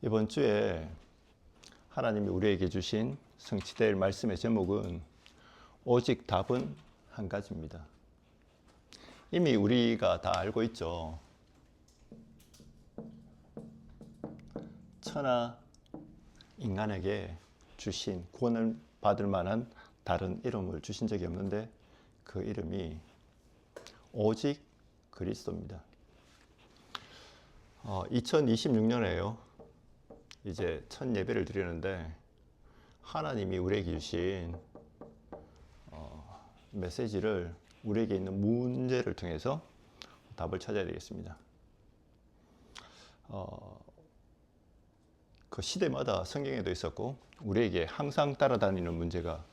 이번 주에 하나님이 우리에게 주신 성취될 말씀의 제목은 오직 답은 한 가지입니다. 이미 우리가 다 알고 있죠. 천하 인간에게 주신 구원을 받을 만한 다른 이름을 주신 적이 없는데 그 이름이 오직 그리스도입니다. 2026년에요. 이제 첫 예배를 드리는데 하나님이 우리에게 주신 메시지를 우리에게 있는 문제를 통해서 답을 찾아야 되겠습니다. 그 시대마다 성경에도 있었고 우리에게 항상 따라다니는 문제가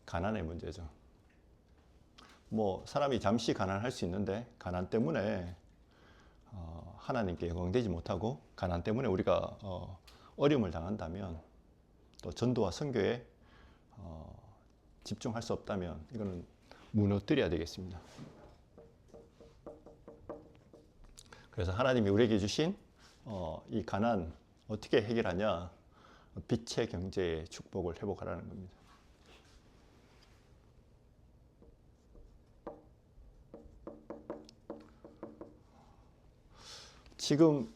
가난의 문제죠. 사람이 잠시 가난할 수 있는데 가난 때문에 하나님께 영광되지 못하고 가난 때문에 우리가 어려움을 당한다면 또 전도와 선교에 집중할 수 없다면 이거는 무너뜨려야 되겠습니다. 그래서 하나님이 우리에게 주신 이 가난 어떻게 해결하냐? 빛의 경제의 축복을 회복하라는 겁니다. 지금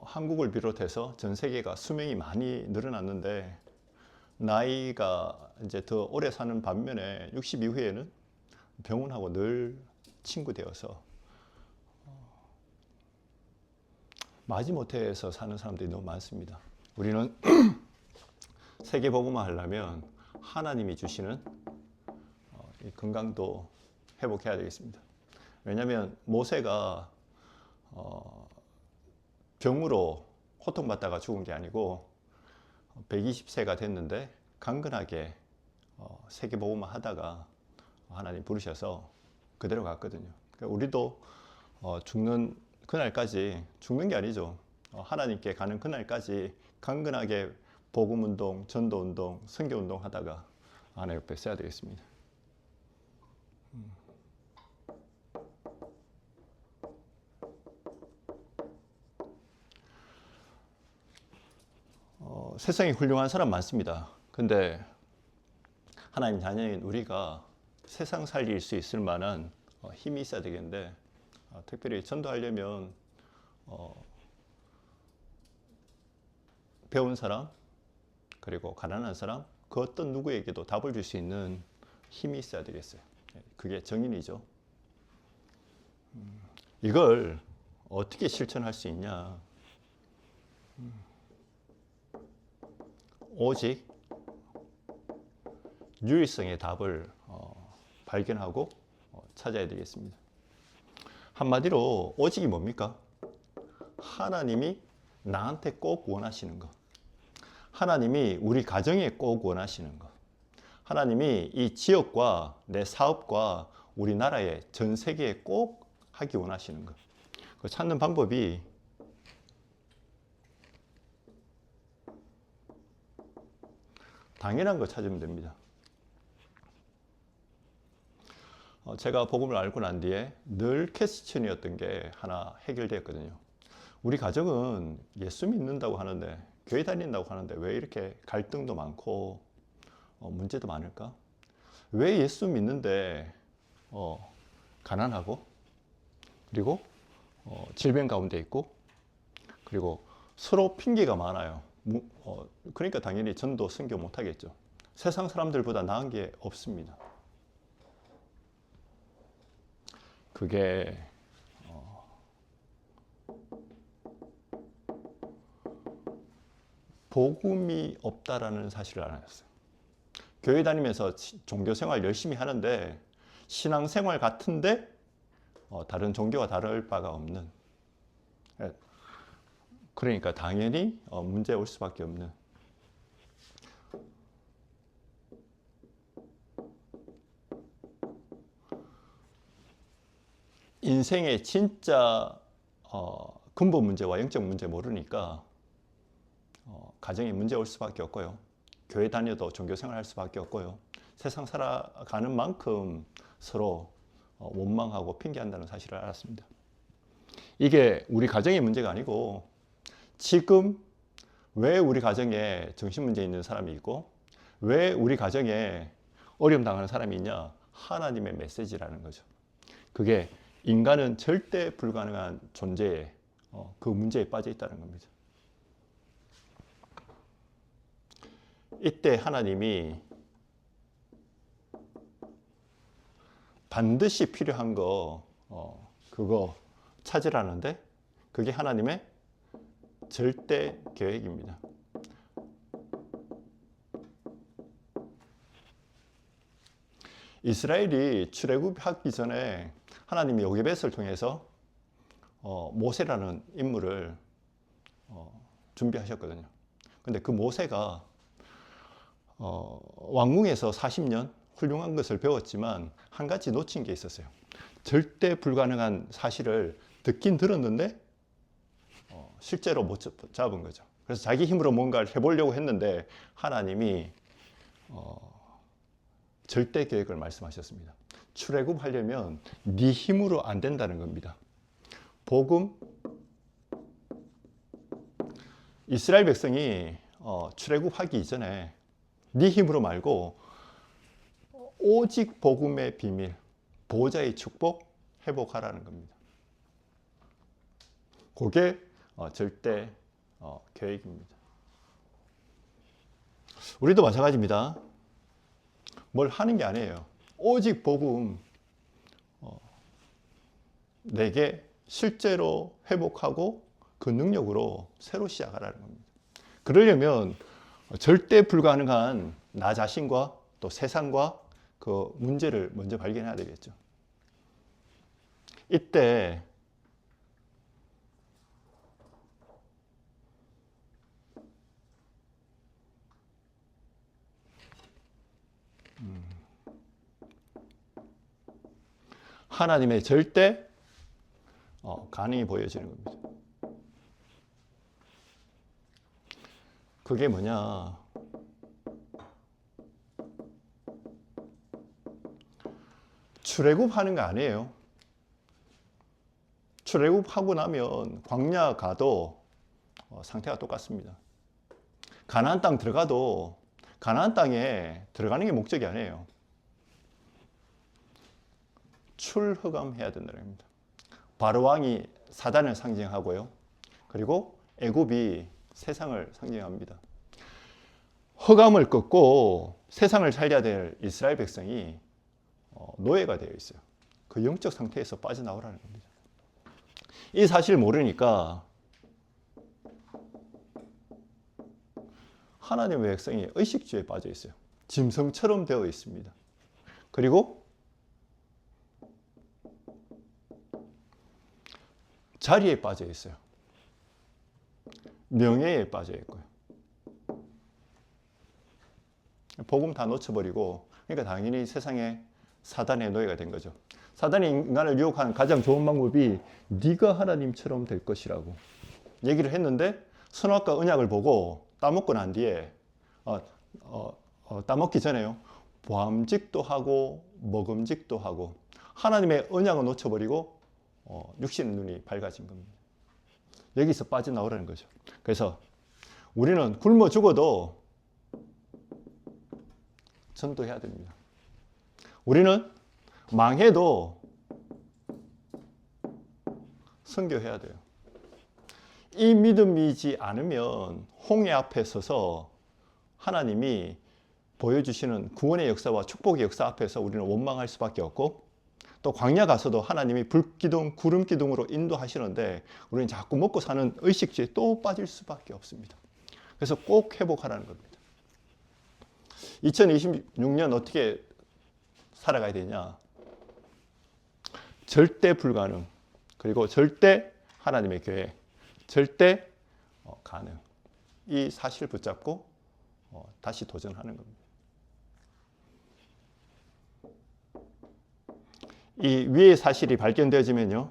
한국을 비롯해서 전 세계가 수명이 많이 늘어났는데 나이가 이제 더 오래 사는 반면에 60 이후에는 병원하고 늘 친구 되어서 마지못해서 사는 사람들이 너무 많습니다. 우리는 세계복음화 하려면 하나님이 주시는 이 건강도 회복해야 되겠습니다. 왜냐하면 모세가 병으로 고통받다가 죽은 게 아니고 120세가 됐는데 강건하게 세계복음화 하다가 하나님 부르셔서 그대로 갔거든요. 그러니까 우리도 죽는 그날까지, 죽는 게 아니죠. 하나님께 가는 그날까지 강건하게 복음운동, 전도운동, 선교운동 하다가 하나님 옆에 서야 되겠습니다. 세상에 훌륭한 사람 많습니다. 근데 하나님 자녀인 우리가 세상 살릴 수 있을 만한 힘이 있어야 되겠는데 특별히 전도하려면 배운 사람 그리고 가난한 사람 그 어떤 누구에게도 답을 줄 수 있는 힘이 있어야 되겠어요. 그게 정인이죠. 이걸 어떻게 실천할 수 있냐? 오직 유일성의 답을 발견하고 찾아야 되겠습니다. 한마디로 오직이 뭡니까? 하나님이 나한테 꼭 원하시는 것. 하나님이 우리 가정에 꼭 원하시는 것. 하나님이 이 지역과 내 사업과 우리나라에 전 세계에 꼭 하기 원하시는 것. 그 찾는 방법이 당연한 거 찾으면 됩니다. 제가 복음을 알고 난 뒤에 늘 퀘스천이었던 게 하나 해결되었거든요. 우리 가정은 예수 믿는다고 하는데 교회 다닌다고 하는데 왜 이렇게 갈등도 많고 문제도 많을까? 왜 예수 믿는데 가난하고 그리고 질병 가운데 있고 그리고 서로 핑계가 많아요. 그러니까 당연히 전도 선교 못 하겠죠. 세상 사람들보다 나은 게 없습니다. 그게 복음이 없다라는 사실을 알았어요. 교회 다니면서 종교 생활 열심히 하는데 신앙 생활 같은데 다른 종교와 다를 바가 없는, 그러니까 당연히 문제 올 수밖에 없는, 인생의 진짜 근본 문제와 영적 문제 모르니까 가정에 문제 올 수밖에 없고요. 교회 다녀도 종교 생활 할 수밖에 없고요. 세상 살아가는 만큼 서로 원망하고 핑계한다는 사실을 알았습니다. 이게 우리 가정의 문제가 아니고 지금 왜 우리 가정에 정신문제 있는 사람이 있고 왜 우리 가정에 어려움 당하는 사람이 있냐? 하나님의 메시지라는 거죠. 그게 인간은 절대 불가능한 존재에 그 문제에 빠져 있다는 겁니다. 이때 하나님이 반드시 필요한 거 그거 찾으라는데 그게 하나님의 절대 계획입니다. 이스라엘이 출애굽하기 전에 하나님이 요게벳을 통해서 모세라는 인물을 준비하셨거든요. 근데 그 모세가 왕궁에서 40년 훌륭한 것을 배웠지만 한 가지 놓친 게 있었어요. 절대 불가능한 사실을 듣긴 들었는데 실제로 못 잡은 거죠. 그래서 자기 힘으로 뭔가를 해보려고 했는데 하나님이 절대 계획을 말씀하셨습니다. 출애굽하려면 네 힘으로 안 된다는 겁니다. 복음, 이스라엘 백성이 출애굽하기 이전에 네 힘으로 말고 오직 복음의 비밀, 보좌의 축복 회복하라는 겁니다. 그게 절대 계획입니다. 우리도 마찬가지입니다. 뭘 하는 게 아니에요. 오직 복음 내게 실제로 회복하고 그 능력으로 새로 시작하라는 겁니다. 그러려면 절대 불가능한 나 자신과 또 세상과 그 문제를 먼저 발견해야 되겠죠. 이때 하나님의 절대 가능이 보여지는 겁니다. 그게 뭐냐? 출애굽하는 거 아니에요. 출애굽하고 나면 광야 가도 상태가 똑같습니다. 가나안 땅 들어가도 가나안 땅에 들어가는 게 목적이 아니에요. 출허감해야 된다는 겁니다. 바로 왕이 사단을 상징하고요. 그리고 애굽이 세상을 상징합니다. 허감을 끊고 세상을 살려야 될 이스라엘 백성이 노예가 되어 있어요. 그 영적 상태에서 빠져나오라는 겁니다. 이 사실을 모르니까 하나님의 백성이 의식주에 빠져 있어요. 짐승처럼 되어 있습니다. 그리고 자리에 빠져 있어요. 명예에 빠져 있고요. 복음 다 놓쳐버리고, 그러니까 당연히 세상에 사단의 노예가 된 거죠. 사단이 인간을 유혹하는 가장 좋은 방법이 네가 하나님처럼 될 것이라고 얘기를 했는데, 선악과 언약을 보고 따먹고 난 뒤에 따먹기 전에요, 보암직도 하고 먹음직도 하고 하나님의 언약을 놓쳐버리고 육신의 눈이 밝아진 겁니다. 여기서 빠져나오라는 거죠. 그래서 우리는 굶어 죽어도 전도해야 됩니다. 우리는 망해도 선교해야 돼요. 이 믿음이지 않으면 홍해 앞에 서서 하나님이 보여주시는 구원의 역사와 축복의 역사 앞에서 우리는 원망할 수밖에 없고, 또 광야 가서도 하나님이 불기둥, 구름기둥으로 인도하시는데 우리는 자꾸 먹고 사는 의식주에 또 빠질 수밖에 없습니다. 그래서 꼭 회복하라는 겁니다. 2026년 어떻게 살아가야 되냐? 절대 불가능, 그리고 절대 하나님의 계획, 절대 가능. 이 사실을 붙잡고 다시 도전하는 겁니다. 이 위의 사실이 발견되어지면요,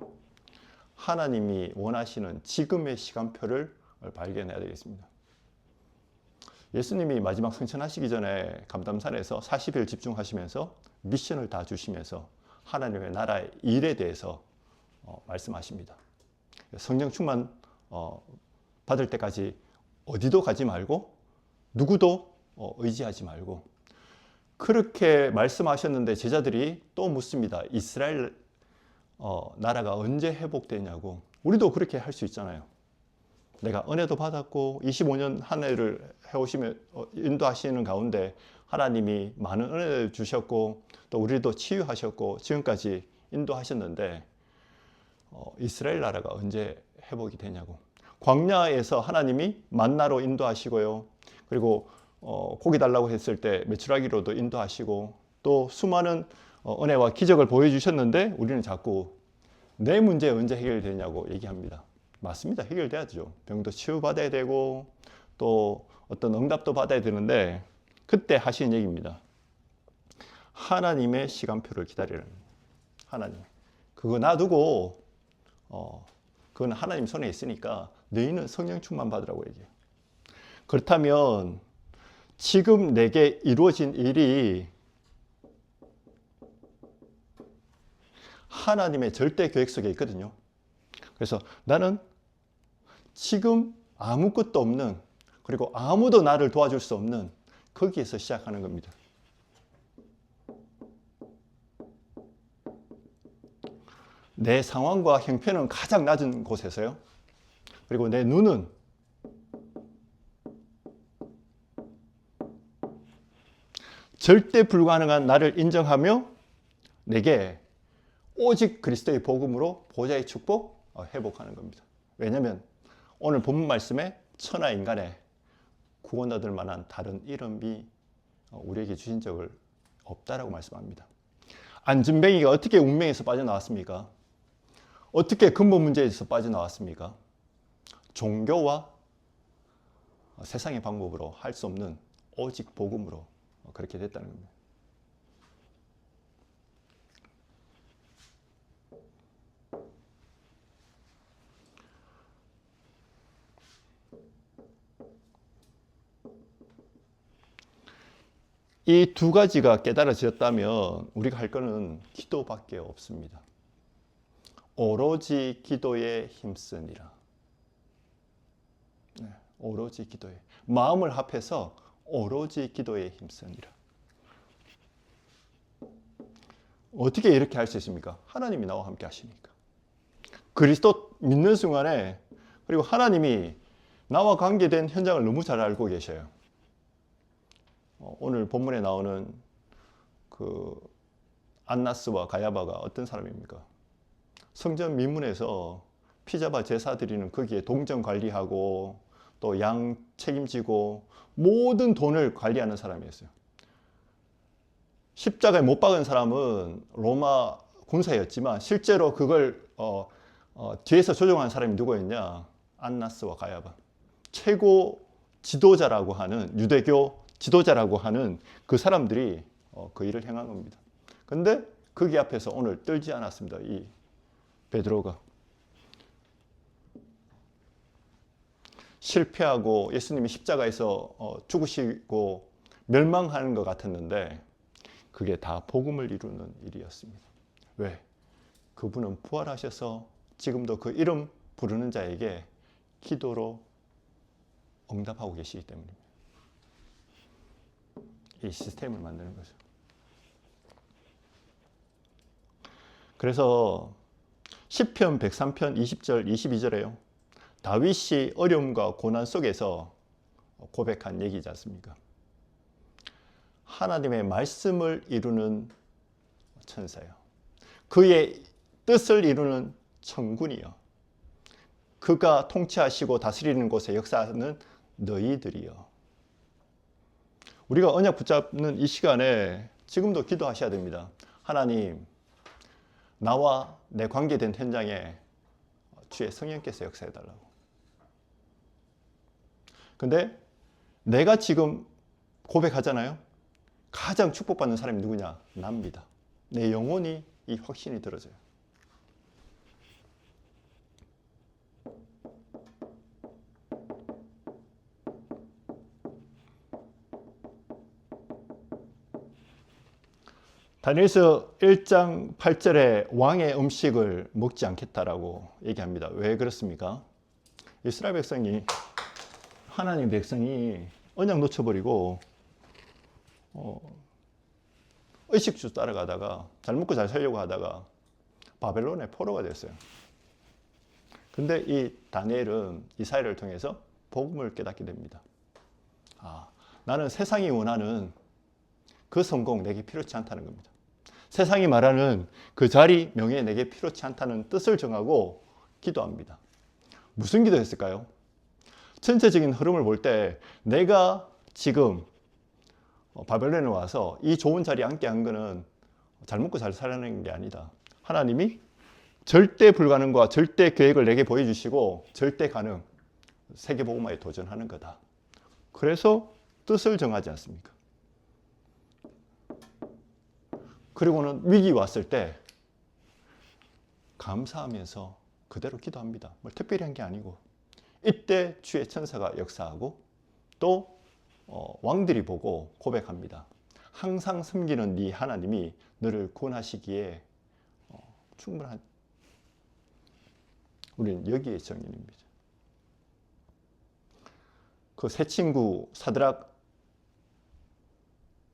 하나님이 원하시는 지금의 시간표를 발견해야 되겠습니다. 예수님이 마지막 승천하시기 전에 감담산에서 40일 집중하시면서 미션을 다 주시면서 하나님의 나라의 일에 대해서 말씀하십니다. 성령 충만 받을 때까지 어디도 가지 말고 누구도 의지하지 말고, 그렇게 말씀하셨는데 제자들이 또 묻습니다. 이스라엘 나라가 언제 회복되냐고. 우리도 그렇게 할 수 있잖아요. 내가 은혜도 받았고 25년 한 해를 해오시며 인도하시는 가운데 하나님이 많은 은혜를 주셨고 또 우리도 치유하셨고 지금까지 인도하셨는데 이스라엘 나라가 언제 회복이 되냐고. 광야에서 하나님이 만나로 인도하시고요. 그리고 고기 달라고 했을 때 메추라기로도 인도하시고 또 수많은 은혜와 기적을 보여주셨는데 우리는 자꾸 내 문제 언제 해결되냐고 얘기합니다. 맞습니다. 해결돼야죠. 병도 치유받아야 되고 또 어떤 응답도 받아야 되는데 그때 하신 얘기입니다. 하나님의 시간표를 기다리라는. 하나님. 그거 놔두고 그건 하나님 손에 있으니까 너희는 성령 충만 받으라고 얘기해요. 그렇다면 지금 내게 이루어진 일이 하나님의 절대 계획 속에 있거든요. 그래서 나는 지금 아무것도 없는, 그리고 아무도 나를 도와줄 수 없는 거기에서 시작하는 겁니다. 내 상황과 형편은 가장 낮은 곳에서요. 그리고 내 눈은 절대 불가능한 나를 인정하며 내게 오직 그리스도의 복음으로 보좌의 축복 회복하는 겁니다. 왜냐하면 오늘 본문 말씀에 천하 인간에 구원 얻을 만한 다른 이름이 우리에게 주신 적을 없다라고 말씀합니다. 안진뱅이가 어떻게 운명에서 빠져나왔습니까? 어떻게 근본 문제에서 빠져나왔습니까? 종교와 세상의 방법으로 할 수 없는 오직 복음으로 그렇게 됐다는 겁니다. 이 두 가지가 깨달아졌다면 우리가 할 거는 기도밖에 없습니다. 오로지 기도에 힘쓰니라. 네, 오로지 기도에. 마음을 합해서 오로지 기도에 힘쓰니라. 어떻게 이렇게 할 수 있습니까? 하나님이 나와 함께 하시니까. 그리스도 믿는 순간에, 그리고 하나님이 나와 관계된 현장을 너무 잘 알고 계셔요. 오늘 본문에 나오는 그 안나스와 가야바가 어떤 사람입니까? 성전 미문에서 피자바 제사 드리는 거기에 동전 관리하고 또 양 책임지고 모든 돈을 관리하는 사람이었어요. 십자가에 못 박은 사람은 로마 군사였지만 실제로 그걸 뒤에서 조종한 사람이 누구였냐? 안나스와 가야바. 최고 지도자라고 하는, 유대교 지도자라고 하는 그 사람들이 그 일을 행한 겁니다. 근데 거기 앞에서 오늘 떨지 않았습니다. 이 베드로가. 실패하고 예수님이 십자가에서 죽으시고 멸망하는 것 같았는데 그게 다 복음을 이루는 일이었습니다. 왜? 그분은 부활하셔서 지금도 그 이름 부르는 자에게 기도로 응답하고 계시기 때문입니다. 이 시스템을 만드는 거죠. 그래서 시편 103편 20절 22절에요. 다윗이 어려움과 고난 속에서 고백한 얘기지 않습니까? 하나님의 말씀을 이루는 천사요. 그의 뜻을 이루는 천군이요. 그가 통치하시고 다스리는 곳에 역사하는 너희들이요. 우리가 언약 붙잡는 이 시간에 지금도 기도하셔야 됩니다. 하나님, 나와 내 관계된 현장에 주의 성령께서 역사해달라고. 근데 내가 지금 고백하잖아요. 가장 축복받는 사람이 누구냐? 납니다. 내 영혼이 이 확신이 들어져요. 다니엘서 1장 8절에 왕의 음식을 먹지 않겠다라고 얘기합니다. 왜 그렇습니까? 이스라엘 백성이, 하나님 백성이 언약 놓쳐버리고 의식주 따라가다가 잘 먹고 잘 살려고 하다가 바벨론의 포로가 됐어요. 근데 이 다니엘은 이사야를 통해서 복음을 깨닫게 됩니다. 나는 세상이 원하는 그 성공 내게 필요치 않다는 겁니다. 세상이 말하는 그 자리, 명예 내게 필요치 않다는 뜻을 정하고 기도합니다. 무슨 기도했을까요? 전체적인 흐름을 볼 때 내가 지금 바벨론에 와서 이 좋은 자리에 앉게 한 거는 잘 먹고 잘 살아내는 게 아니다. 하나님이 절대 불가능과 절대 계획을 내게 보여주시고 절대 가능, 세계복음화에 도전하는 거다. 그래서 뜻을 정하지 않습니까? 그리고는 위기 왔을 때 감사하면서 그대로 기도합니다. 뭘 특별히 한 게 아니고, 이때 주의 천사가 역사하고 또 왕들이 보고 고백합니다. 항상 섬기는 네 하나님이 너를 구원하시기에 충분한, 우리는 여기에 정인입니다. 그 세 친구 사드락,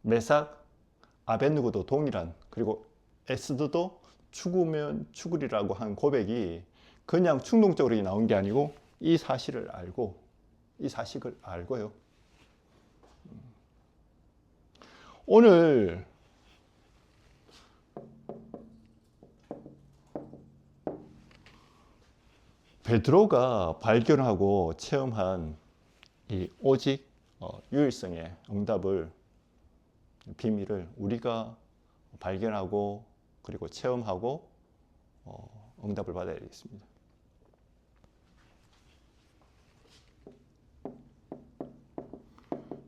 메삭, 아벳느고도 동일한, 그리고 에스더도 죽으면 죽으리라고 한 고백이 그냥 충동적으로 나온 게 아니고 이 사실을 알고, 이 사실을 알고요. 오늘 베드로가 발견하고 체험한 이 오직 유일성의 응답을, 비밀을 우리가 발견하고 그리고 체험하고 응답을 받아야 되겠습니다.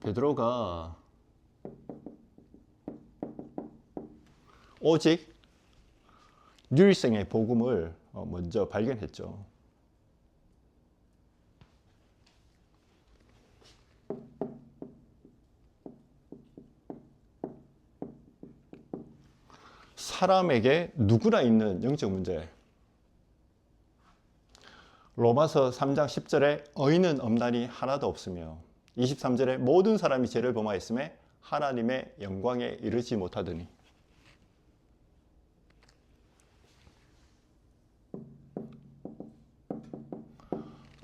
베드로가 오직 유일성의 복음을 먼저 발견했죠. 사람에게 누구나 있는 영적 문제. 로마서 3장 10절에 의인은 없나니 하나도 없으며 23절에 모든 사람이 죄를 범하였음에 하나님의 영광에 이르지 못하더니.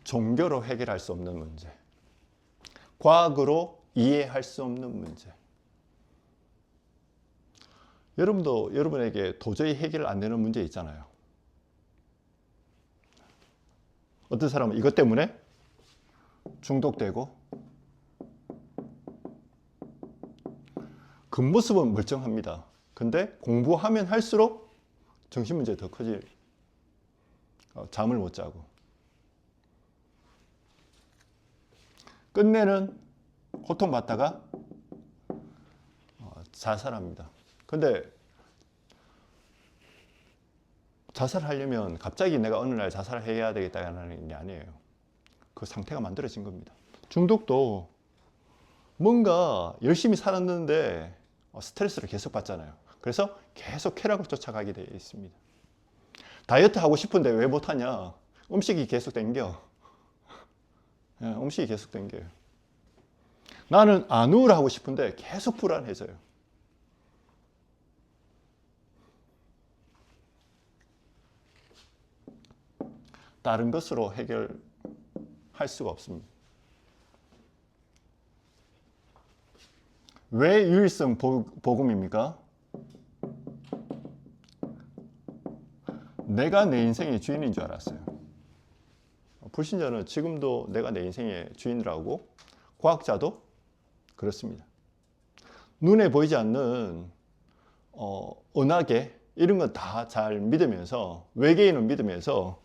종교로 해결할 수 없는 문제, 과학으로 이해할 수 없는 문제. 여러분도 여러분에게 도저히 해결 안 되는 문제 있잖아요. 어떤 사람은 이것 때문에 중독되고 겉모습은 멀쩡합니다. 근데 공부하면 할수록 정신문제 더 커질, 잠을 못 자고 끝내는 고통받다가 자살합니다. 근데 자살하려면 갑자기 내가 어느 날 자살해야 되겠다는 게 아니에요. 그 상태가 만들어진 겁니다. 중독도 뭔가 열심히 살았는데 스트레스를 계속 받잖아요. 그래서 계속 쾌락을 쫓아가게 되어 있습니다. 다이어트 하고 싶은데 왜 못하냐? 음식이 계속 땡겨. 음식이 계속 땡겨요. 나는 안 우울하고 싶은데 계속 불안해져요. 다른 것으로 해결할 수가 없습니다. 왜 유일성 복음입니까? 내가 내 인생의 주인인 줄 알았어요. 불신자는 지금도 내가 내 인생의 주인이라고, 과학자도 그렇습니다. 눈에 보이지 않는 은하계 이런 건 다 잘 믿으면서, 외계인은 믿으면서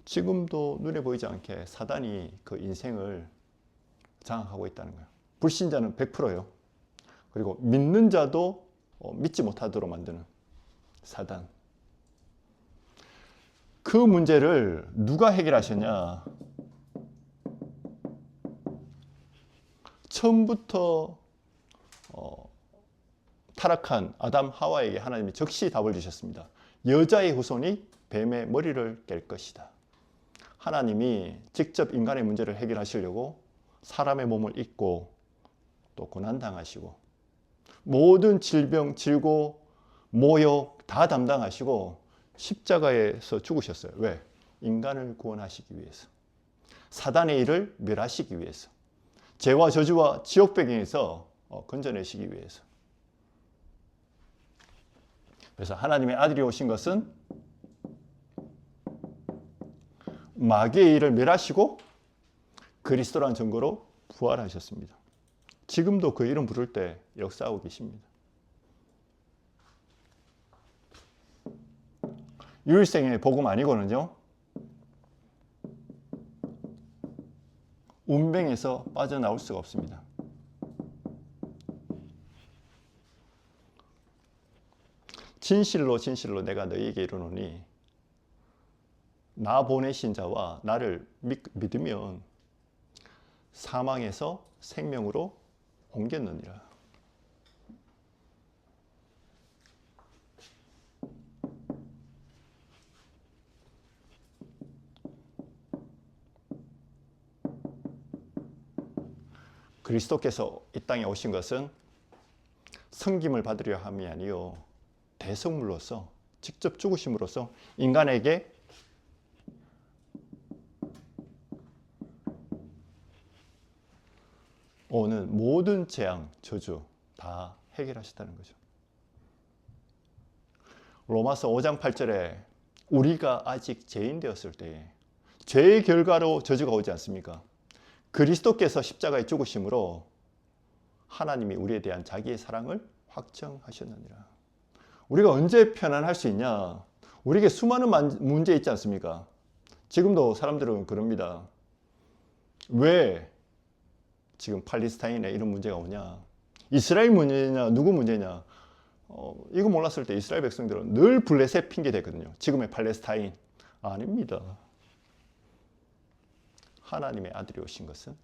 지금도 눈에 보이지 않게 사단이 그 인생을 장악하고 있다는 거예요. 불신자는 100%요. 그리고 믿는 자도 믿지 못하도록 만드는 사단. 그 문제를 누가 해결하셨냐? 처음부터 타락한 아담 하와에게 하나님이 즉시 답을 주셨습니다. 여자의 후손이 뱀의 머리를 깰 것이다. 하나님이 직접 인간의 문제를 해결하시려고 사람의 몸을 입고 또 고난당하시고 모든 질병, 질고, 모욕 다 담당하시고 십자가에서 죽으셨어요. 왜? 인간을 구원하시기 위해서. 사단의 일을 멸하시기 위해서. 죄와 저주와 지옥 배경에서 건져내시기 위해서. 그래서 하나님의 아들이 오신 것은 마귀의 일을 멸하시고 그리스도라는 증거로 부활하셨습니다. 지금도 그 이름 부를 때 역사하고 계십니다. 유일생의 복음 아니고는요, 운명에서 빠져나올 수가 없습니다. 진실로 진실로 내가 너희에게 이르노니 나 보내신 자와 나를 믿으면 사망에서 생명으로 옮겼느니라. 그리스도께서 이 땅에 오신 것은 섬김을 받으려 함이 아니요 대성물로서 직접 죽으심으로써 인간에게 오는 모든 재앙, 저주 다 해결하셨다는 거죠. 로마서 5장 8절에 우리가 아직 죄인 되었을 때에 죄의 결과로 저주가 오지 않습니까? 그리스도께서 십자가에 죽으심으로 하나님이 우리에 대한 자기의 사랑을 확정하셨느니라. 우리가 언제 편안할 수 있냐? 우리에게 수많은 문제 있지 않습니까? 지금도 사람들은 그럽니다. 왜 지금 팔레스타인에 이런 문제가 오냐? 이스라엘 문제냐? 누구 문제냐? 이거 몰랐을 때 이스라엘 백성들은 늘 블레셋 핑계 대거든요. 지금의 팔레스타인. 아닙니다. 하나님의 아들이 오신 것은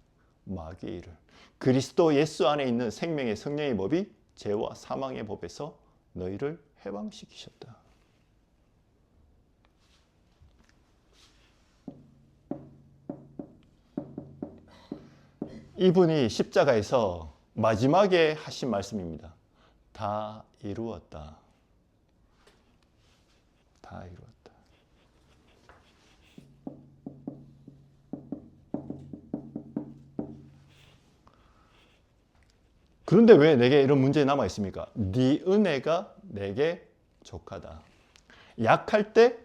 마귀의 일을, 그리스도 예수 안에 있는 생명의 성령의 법이 죄와 사망의 법에서 너희를 해방시키셨다. 이분이 십자가에서 마지막에 하신 말씀입니다. 다 이루었다. 다 이루었다. 그런데 왜 내게 이런 문제 남아 있습니까? 네 은혜가 내게 족하다. 약할 때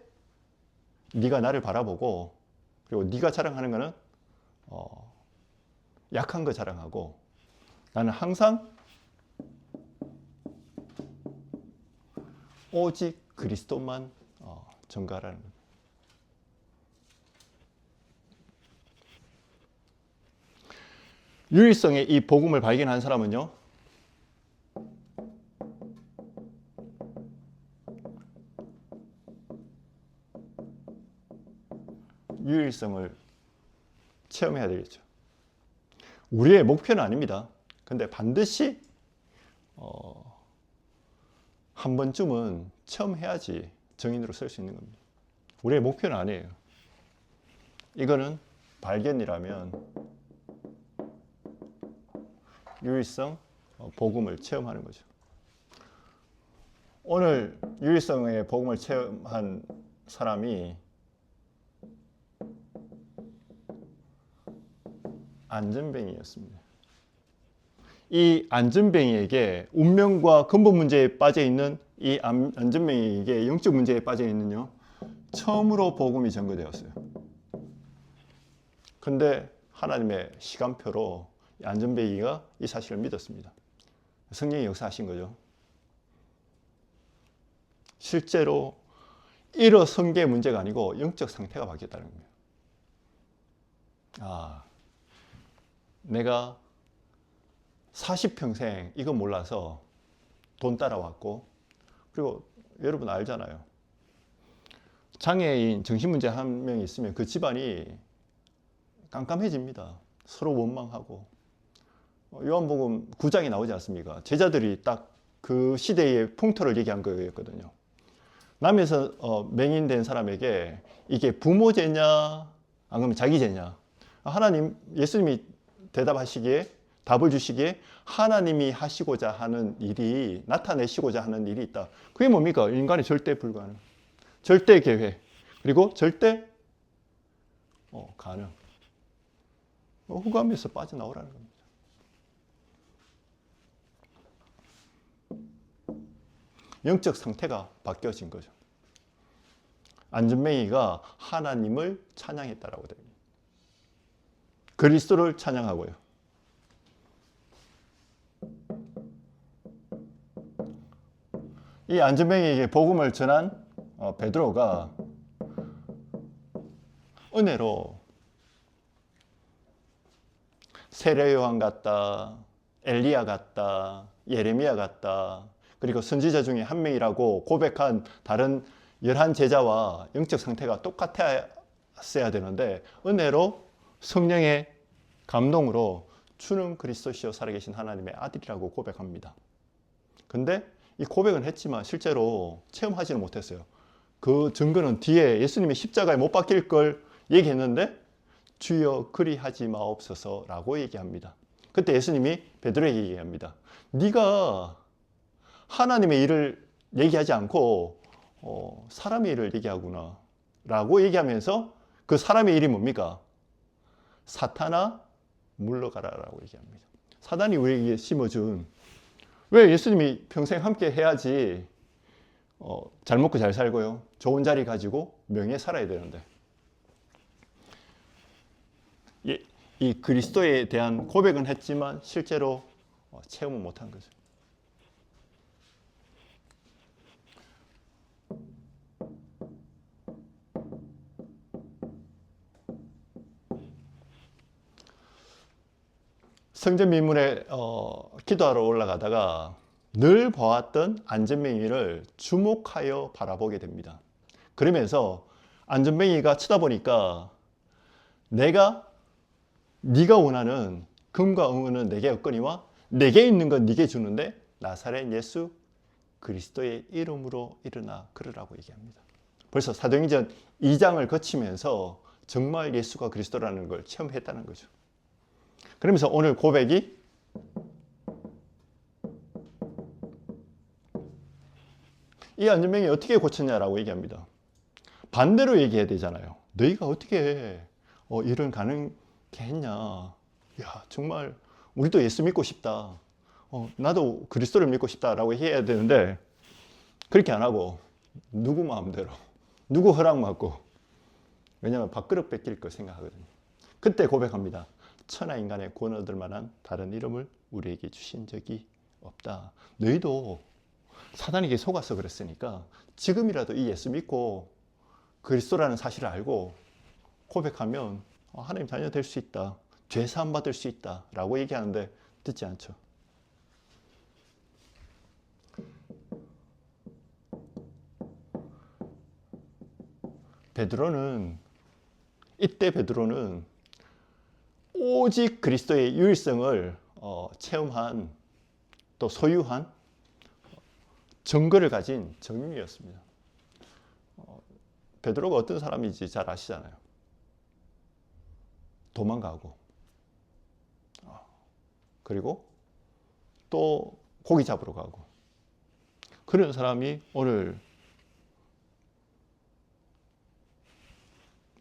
네가 나를 바라보고, 그리고 네가 자랑하는 거는 약한 거 자랑하고, 나는 항상 오직 그리스도만 전가하라는 거예요. 유일성의 이 복음을 발견한 사람은요, 유일성을 체험해야 되겠죠. 우리의 목표는 아닙니다. 근데 반드시 한 번쯤은 체험해야지 정인으로 설 수 있는 겁니다. 우리의 목표는 아니에요. 이거는 발견이라면 유일성 복음을 체험하는 거죠. 오늘 유일성의 복음을 체험한 사람이 안전뱅이였습니다. 이 안전뱅이에게 운명과 근본 문제에 빠져 있는 이 안전뱅이에게 영적 문제에 빠져 있는요, 처음으로 복음이 전거되었어요. 근데 하나님의 시간표로 안전뱅이가 이 사실을 믿었습니다. 성령이 역사하신 거죠. 실제로 일어선 게 문제가 아니고 영적 상태가 바뀌었다는 겁니다. 내가 40평생 이거 몰라서 돈 따라왔고, 그리고 여러분 알잖아요. 장애인 정신문제 한 명이 있으면 그 집안이 깜깜해집니다. 서로 원망하고. 요한복음 9장에 나오지 않습니까? 제자들이 딱 그 시대의 풍토를 얘기한 거였거든요. 남에서 맹인된 사람에게 이게 부모 죄냐 안 그러면 자기 죄냐? 하나님, 예수님이 대답하시기에, 답을 주시기에 하나님이 하시고자 하는 일이, 나타내시고자 하는 일이 있다. 그게 뭡니까? 인간의 절대 불가능, 절대 계획, 그리고 절대 가능. 흑암에서 빠져나오라는 겁니다. 영적 상태가 바뀌어진 거죠. 안전뱅이가 하나님을 찬양했다라고 됩니다. 그리스도를 찬양하고요. 이 안전뱅이에게 복음을 전한 베드로가 은혜로 세례 요한 같다, 엘리야 같다, 예레미야 같다, 그리고 선지자 중에 한 명이라고 고백한 다른 11제자와 영적 상태가 똑같았어야 되는데 은혜로 성령의 감동으로 주는 그리스도시요 살아계신 하나님의 아들이라고 고백합니다. 근데 이 고백은 했지만 실제로 체험하지는 못했어요. 그 증거는 뒤에 예수님이 십자가에 못 박힐 걸 얘기했는데 주여 그리하지 마옵소서 라고 얘기합니다. 그때 예수님이 베드로에게 얘기합니다. 네가 하나님의 일을 얘기하지 않고 사람의 일을 얘기하구나 라고 얘기하면서 그 사람의 일이 뭡니까? 사탄아 물러가라 라고 얘기합니다. 사단이 우리에게 심어준, 왜 예수님이 평생 함께 해야지 잘 먹고 잘 살고요, 좋은 자리 가지고 명예 살아야 되는데 이 그리스도에 대한 고백은 했지만 실제로 체험은 못한 거죠. 성전 민문에 기도하러 올라가다가 늘 보았던 안전뱅이를 주목하여 바라보게 됩니다. 그러면서 안전뱅이가 쳐다보니까 네가 원하는 금과 은은 내게 없거니와 내게 있는 건 네게 주는데 나사렛 예수 그리스도의 이름으로 일어나 걸으라고 얘기합니다. 벌써 사도행전 2장을 거치면서 정말 예수가 그리스도라는 걸 체험했다는 거죠. 그러면서 오늘 고백이 이 안전뱅이 어떻게 고쳤냐라고 얘기합니다. 반대로 얘기해야 되잖아요. 너희가 어떻게 이런 가능게 했냐. 야, 정말 우리도 예수 믿고 싶다. 나도 그리스도를 믿고 싶다라고 해야 되는데 그렇게 안 하고 누구 마음대로, 누구 허락 받고, 왜냐하면 밥그릇 뺏길 거 생각하거든요. 그때 고백합니다. 천하 인간의 구원 얻을 만한 다른 이름을 우리에게 주신 적이 없다. 너희도 사단에게 속아서 그랬으니까 지금이라도 이 예수 믿고 그리스도라는 사실을 알고 고백하면 하나님 자녀 될 수 있다, 죄 사함 받을 수 있다 라고 얘기하는데 듣지 않죠. 이때 베드로는 오직 그리스도의 유일성을 체험한, 또 소유한 증거를 가진 증인이었습니다. 베드로가 어떤 사람인지 잘 아시잖아요. 도망가고, 그리고 또 고기 잡으러 가고, 그런 사람이 오늘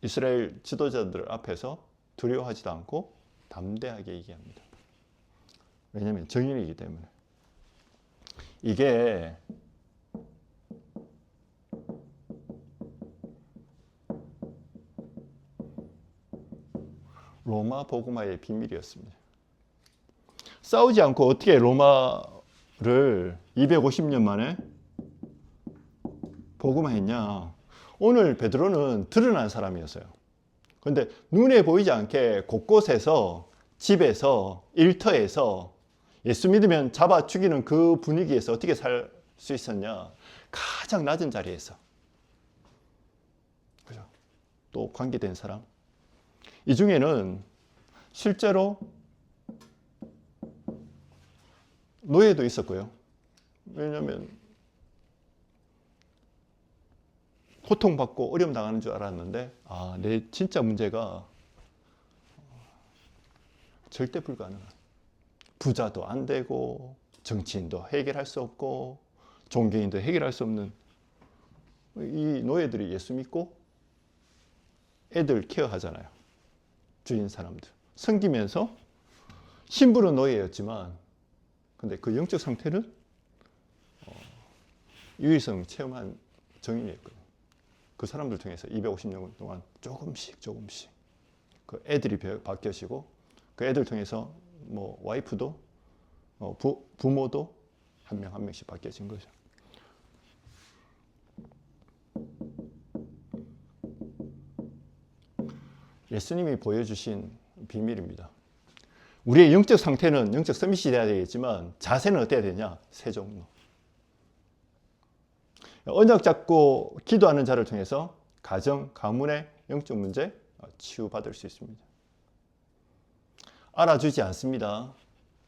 이스라엘 지도자들 앞에서 두려워하지도 않고 담대하게 얘기합니다. 왜냐하면 정인이기 때문에. 이게 로마 복음화의 비밀이었습니다. 싸우지 않고 어떻게 로마를 250년 만에 복음화했냐. 오늘 베드로는 드러난 사람이었어요. 그런데 눈에 보이지 않게 곳곳에서, 집에서, 일터에서 예수 믿으면 잡아 죽이는 그 분위기에서 어떻게 살 수 있었냐. 가장 낮은 자리에서. 그죠? 또 관계된 사람. 이 중에는 실제로 노예도 있었고요. 왜냐하면 고통받고 어려움 당하는 줄 알았는데 내 진짜 문제가 절대 불가능한, 부자도 안 되고 정치인도 해결할 수 없고 종교인도 해결할 수 없는 이 노예들이 예수 믿고 애들 케어하잖아요. 주인 사람들 섬기면서 신분은 노예였지만 근데 그 영적 상태는 유일성 체험한 정인이었거든요. 그 사람들 통해서 250년 동안 조금씩 그 애들이 바뀌어지고 그 애들 통해서 뭐 와이프도 부모도 한 명 한 명씩 바뀌어진 거죠. 예수님이 보여주신 비밀입니다. 우리의 영적 상태는 영적 서밋이 돼야 되겠지만 자세는 어때야 되냐? 세 종로. 언약 잡고 기도하는 자를 통해서 가정, 가문의 영적 문제 치유받을 수 있습니다. 알아주지 않습니다.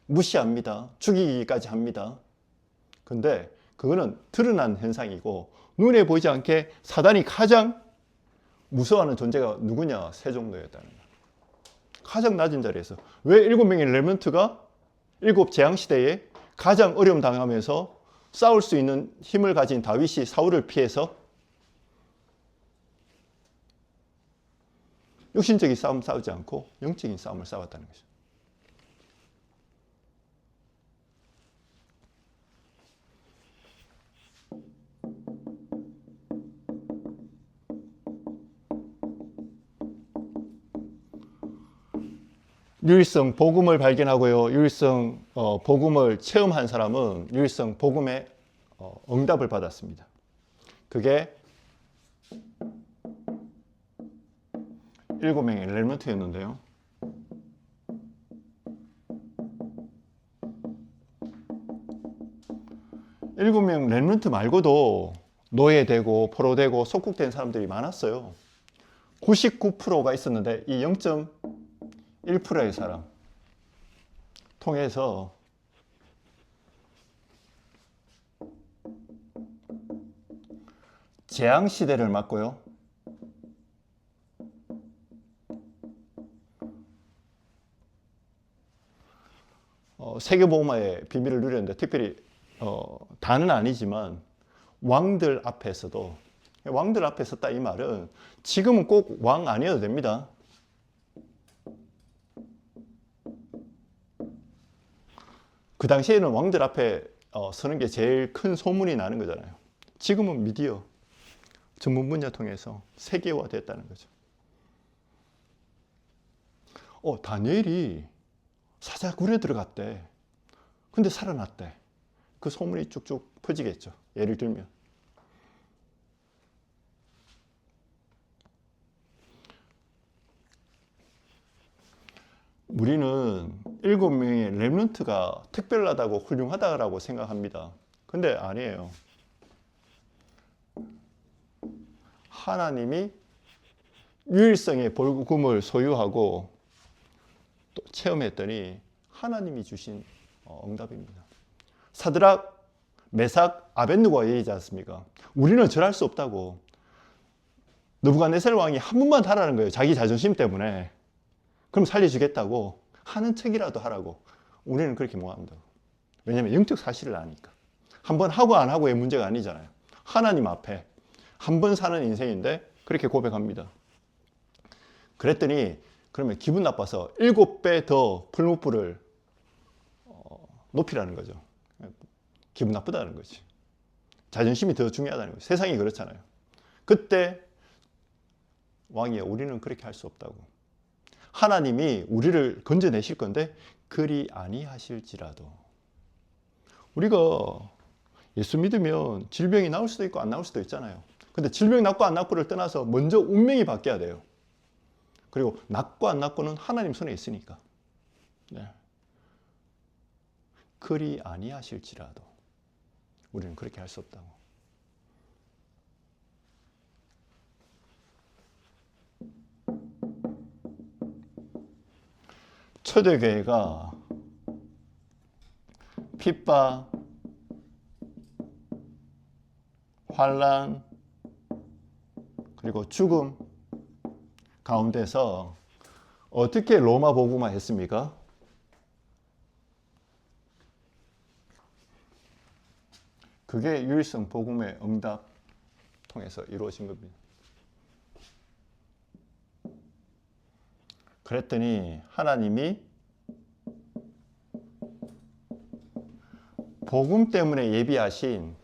무시합니다. 죽이기까지 합니다. 근데 그거는 드러난 현상이고 눈에 보이지 않게 사단이 가장 무서워하는 존재가 누구냐? 세종노였다는 거예요. 가장 낮은 자리에서. 왜 7명의 레몬트가 7 재앙시대에 가장 어려움 당하면서 싸울 수 있는 힘을 가진 다윗이 사울을 피해서 육신적인 싸움 싸우지 않고 영적인 싸움을 싸웠다는 거죠. 유일성 복음을 발견하고요. 유일성 복음을 체험한 사람은 유일성 복음의 응답을 받았습니다. 그게 7명의 렘넌트였는데요. 일곱 명 렘넌트 말고도 노예되고 포로되고 속국된 사람들이 많았어요. 99%가 있었는데 이 0.1%의 사람 통해서 재앙시대를 맞고요. 세계복음화의 비밀을 누렸는데 특별히 다는 아니지만 왕들 앞에서도 왕들 앞에 섰다 이 말은 지금은 꼭 왕 아니어도 됩니다. 그 당시에는 왕들 앞에 서는 게 제일 큰 소문이 나는 거잖아요. 지금은 미디어 전문 분야 통해서 세계화됐다는 거죠. 다니엘이 사자굴에 들어갔대. 근데 살아났대. 그 소문이 쭉쭉 퍼지겠죠. 예를 들면 우리는 7명의 렘넌트가 특별하다고 훌륭하다고 생각합니다. 근데 아니에요. 하나님이 유일성의 복음을 소유하고 또 체험했더니 하나님이 주신 응답입니다. 사드락, 메삭, 아벳느고가 얘기하지 않습니까? 우리는 절할 수 없다고. 느부갓네살 왕이 한 번만 하라는 거예요. 자기 자존심 때문에. 그럼 살려주겠다고 하는 척이라도 하라고. 우리는 그렇게 못 한다고. 왜냐하면 영적 사실을 아니까. 한 번 하고 안 하고의 문제가 아니잖아요. 하나님 앞에 한 번 사는 인생인데 그렇게 고백합니다. 그랬더니 그러면 기분 나빠서 7배 더 풀무불을 높이라는 거죠. 기분 나쁘다는 거지. 자존심이 더 중요하다는 거죠. 세상이 그렇잖아요. 그때 왕이야, 우리는 그렇게 할 수 없다고. 하나님이 우리를 건져내실 건데 그리 아니하실지라도. 우리가 예수 믿으면 질병이 나올 수도 있고 안 나올 수도 있잖아요. 근데 질병 낫고 안 낫고를 떠나서 먼저 운명이 바뀌어야 돼요. 그리고 낫고 안 낫고는 하나님 손에 있으니까. 네. 그리 아니하실지라도 우리는 그렇게 할 수 없다고. 초대교회가 핍박, 환란, 그리고 죽음 가운데서 어떻게 로마 복음화 했습니까? 그게 유일성 복음의 응답 통해서 이루어진 겁니다. 그랬더니 하나님이 복음 때문에 예비하신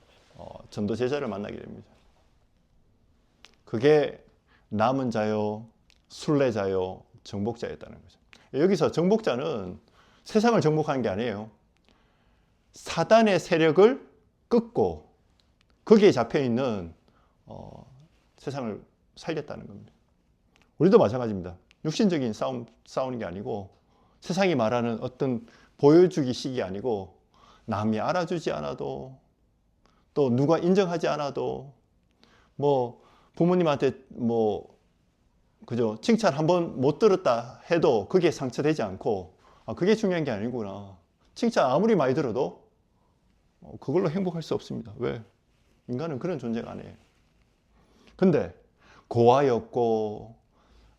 전도 제자를 만나게 됩니다. 그게 남은 자요, 순례자요, 정복자였다는 거죠. 여기서 정복자는 세상을 정복하는 게 아니에요. 사단의 세력을 끊고 거기에 잡혀있는 세상을 살렸다는 겁니다. 우리도 마찬가지입니다. 육신적인 싸우는 게 아니고 세상이 말하는 어떤 보여주기식이 아니고 남이 알아주지 않아도 또 누가 인정하지 않아도 뭐 부모님한테 뭐 그죠 칭찬 한번 못 들었다 해도 그게 상처되지 않고 그게 중요한 게 아니구나. 칭찬 아무리 많이 들어도 그걸로 행복할 수 없습니다. 왜? 인간은 그런 존재가 아니에요. 근데 고아였고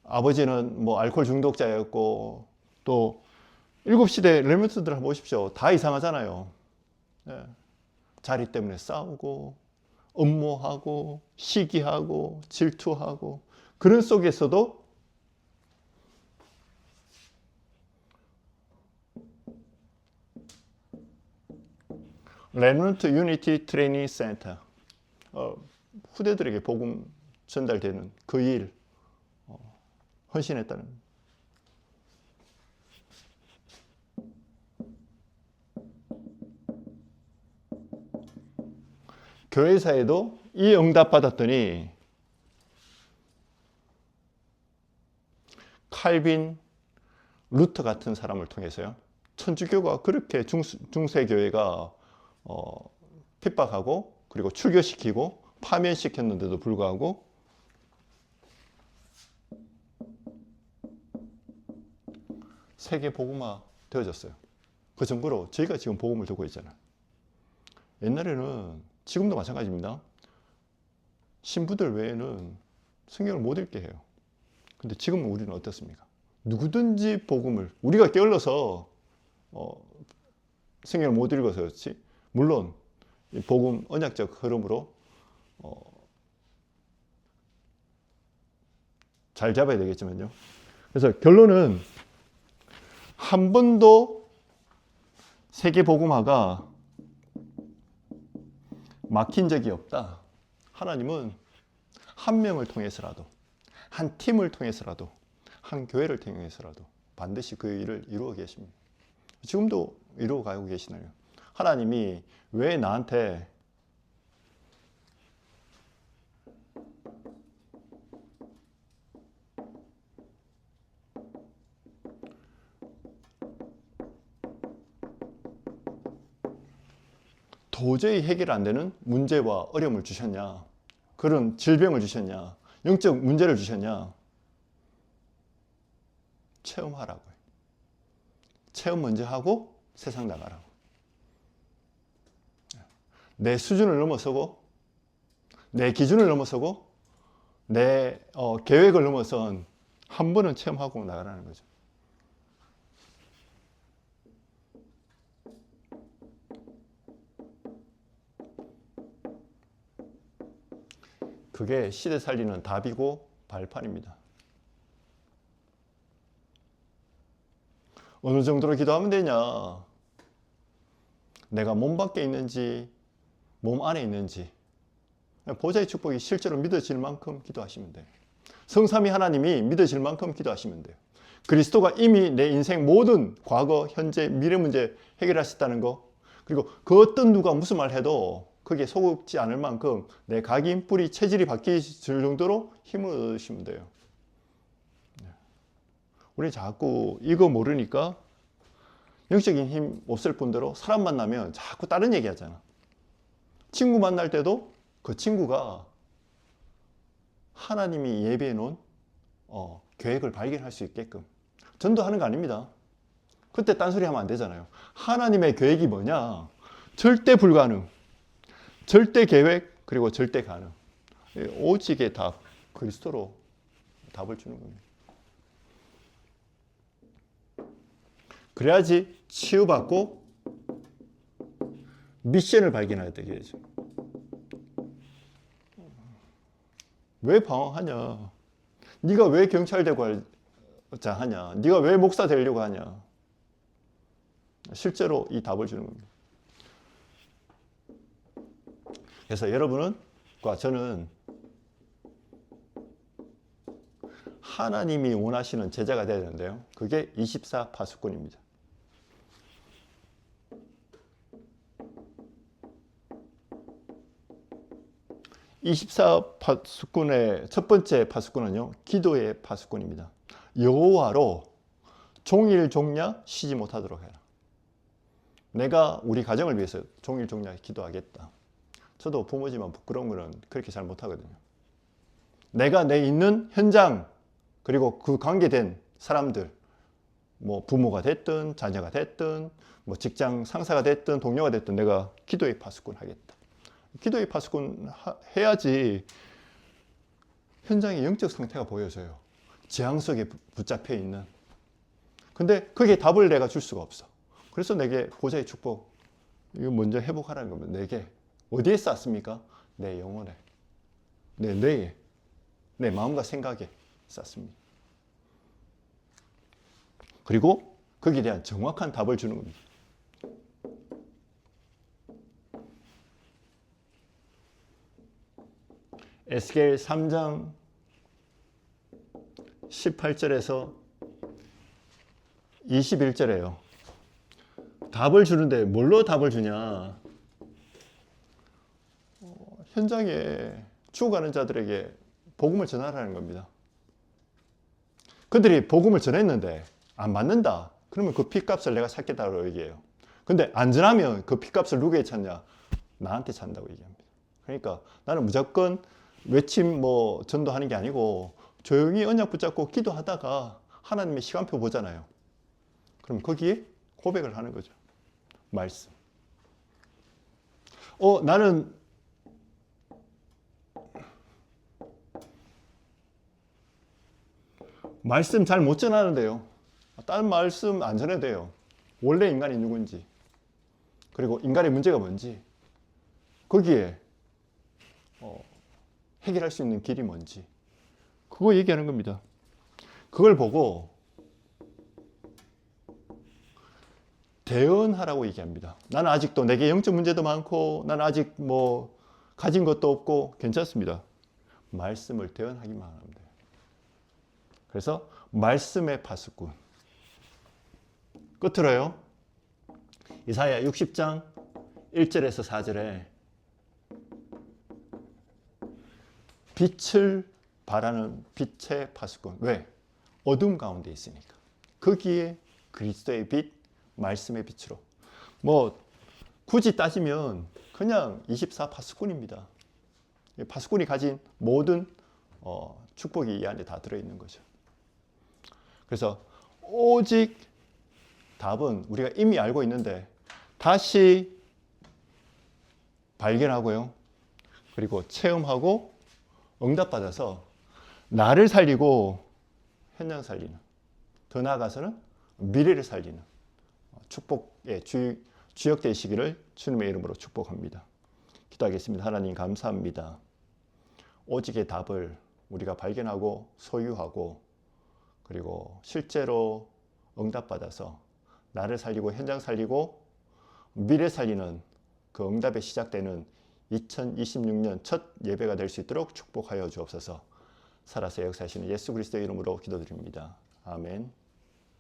아버지는 뭐 알코올 중독자였고 또 7시대 렘넌트들 한번 보십시오. 다 이상하잖아요. 네. 자리 때문에 싸우고 음모하고 시기하고 질투하고 그런 속에서도 렘넌트 유니티 트레이닝 센터 후대들에게 복음 전달되는 그 일 헌신했다는 겁니다. 교회사에도 이 응답 받았더니 칼빈, 루터 같은 사람을 통해서요. 천주교가 그렇게 중세교회가 핍박하고 그리고 출교시키고 파면시켰는데도 불구하고 세계 복음화 되어졌어요. 그 정도로 저희가 지금 복음을 듣고 있잖아요. 옛날에는 지금도 마찬가지입니다. 신부들 외에는 성경을 못 읽게 해요. 근데 지금은 우리는 어떻습니까? 누구든지 복음을 우리가 게을러서 성경을 못 읽어서 그렇지 물론 복음 언약적 흐름으로 잘 잡아야 되겠지만요. 그래서 결론은 한 번도 세계 복음화가 막힌 적이 없다. 하나님은 한 명을 통해서라도 한 팀을 통해서라도 한 교회를 통해서라도 반드시 그 일을 이루어 계십니다. 지금도 이루어 가고 계시나요? 하나님이 왜 나한테 도저히 해결 안 되는 문제와 어려움을 주셨냐? 그런 질병을 주셨냐? 영적 문제를 주셨냐? 체험하라고요. 체험 먼저 하고 세상 나가라고. 내 수준을 넘어서고 내 기준을 넘어서고 내 계획을 넘어선 한 번은 체험하고 나가라는 거죠. 그게 시대 살리는 답이고 발판입니다. 어느 정도로 기도하면 되냐? 내가 몸 밖에 있는지 몸 안에 있는지 보좌의 축복이 실제로 믿어질 만큼 기도하시면 돼요. 성삼위 하나님이 믿어질 만큼 기도하시면 돼요. 그리스도가 이미 내 인생 모든 과거, 현재, 미래 문제 해결하셨다는 거, 그리고 그 어떤 누가 무슨 말 해도 그게 속지 않을 만큼 내 각인, 뿌리, 체질이 바뀔 정도로 힘을 얻으시면 돼요. 우리 자꾸 이거 모르니까 영적인 힘 없을 뿐더러 사람 만나면 자꾸 다른 얘기 하잖아. 친구 만날 때도 그 친구가 하나님이 예비해 놓은 계획을 발견할 수 있게끔 전도하는 거 아닙니다. 그때 딴소리 하면 안 되잖아요. 하나님의 계획이 뭐냐? 절대 불가능, 절대 계획, 그리고 절대 가능. 오직의 답, 그리스도로 답을 주는 겁니다. 그래야지 치유받고 미션을 발견하게 되겠죠. 왜 방황하냐? 네가 왜 경찰 되고 하냐? 네가 왜 목사 되려고 하냐? 실제로 이 답을 주는 겁니다. 그래서 여러분과 저는 하나님이 원하시는 제자가 되어야 되는데요. 그게 24 파수꾼입니다. 24 파수꾼의 첫 번째 파수꾼은요, 기도의 파수꾼입니다. 여호와로 종일 종냐 쉬지 못하도록 해라. 내가 우리 가정을 위해서 종일 종냐 기도하겠다. 저도 부모지만 부끄러운 거는 그렇게 잘 못하거든요. 내가 내 있는 현장, 그리고 그 관계된 사람들, 뭐 부모가 됐든 자녀가 됐든 뭐 직장 상사가 됐든 동료가 됐든 내가 기도의 파수꾼 하겠다. 기도의 파수꾼 해야지 현장의 영적 상태가 보여져요. 재앙 속에 붙잡혀 있는. 근데 그게 답을 내가 줄 수가 없어. 그래서 내게 보좌의 축복, 이거 먼저 회복하라는 겁니다. 내게 어디에 쌌습니까? 내 영혼에, 내 뇌에, 내 마음과 생각에 쌌습니다. 그리고 거기에 대한 정확한 답을 주는 겁니다. 에스겔 3장 18절에서 21절에요. 답을 주는데 뭘로 답을 주냐? 현장에 죽어가는 자들에게 복음을 전하라는 겁니다. 그들이 복음을 전했는데 안 맞는다. 그러면 그 핏값을 내가 찾겠다고 얘기해요. 근데 안 전하면 그 핏값을 누구에게 찾냐? 나한테 찬다고 얘기합니다. 그러니까 나는 무조건 외침 전도하는 게 아니고 조용히 언약 붙잡고 기도하다가 하나님의 시간표 보잖아요. 그럼 거기에 고백을 하는 거죠. 말씀. 나는 말씀 잘 못 전하는데요. 다른 말씀 안 전해도 돼요. 원래 인간이 누군지, 그리고 인간의 문제가 뭔지, 거기에 해결할 수 있는 길이 뭔지, 그거 얘기하는 겁니다. 그걸 보고 대언하라고 얘기합니다. 나는 아직도 내게 영적 문제도 많고 나는 아직 가진 것도 없고 괜찮습니다. 말씀을 대언하기만 하면 돼요. 그래서 말씀의 파수꾼. 끝으로요, 이사야 60장 1절에서 4절에 빛을 바라는 빛의 파수꾼. 왜? 어둠 가운데 있으니까. 거기에 그리스도의 빛, 말씀의 빛으로. 굳이 따지면 그냥 24 파수꾼입니다. 파수꾼이 가진 모든 축복이 이 안에 다 들어있는 거죠. 그래서 오직 답은 우리가 이미 알고 있는데 다시 발견하고요. 그리고 체험하고 응답받아서 나를 살리고 현장 살리는, 더 나아가서는 미래를 살리는 축복의 주역 되시기를 주님의 이름으로 축복합니다. 기도하겠습니다. 하나님 감사합니다. 오직의 답을 우리가 발견하고 소유하고 그리고 실제로 응답받아서 나를 살리고 현장 살리고 미래 살리는 그 응답에 시작되는 2026년 첫 예배가 될 수 있도록 축복하여 주옵소서. 살아서 역사하시는 예수 그리스도의 이름으로 기도드립니다. 아멘.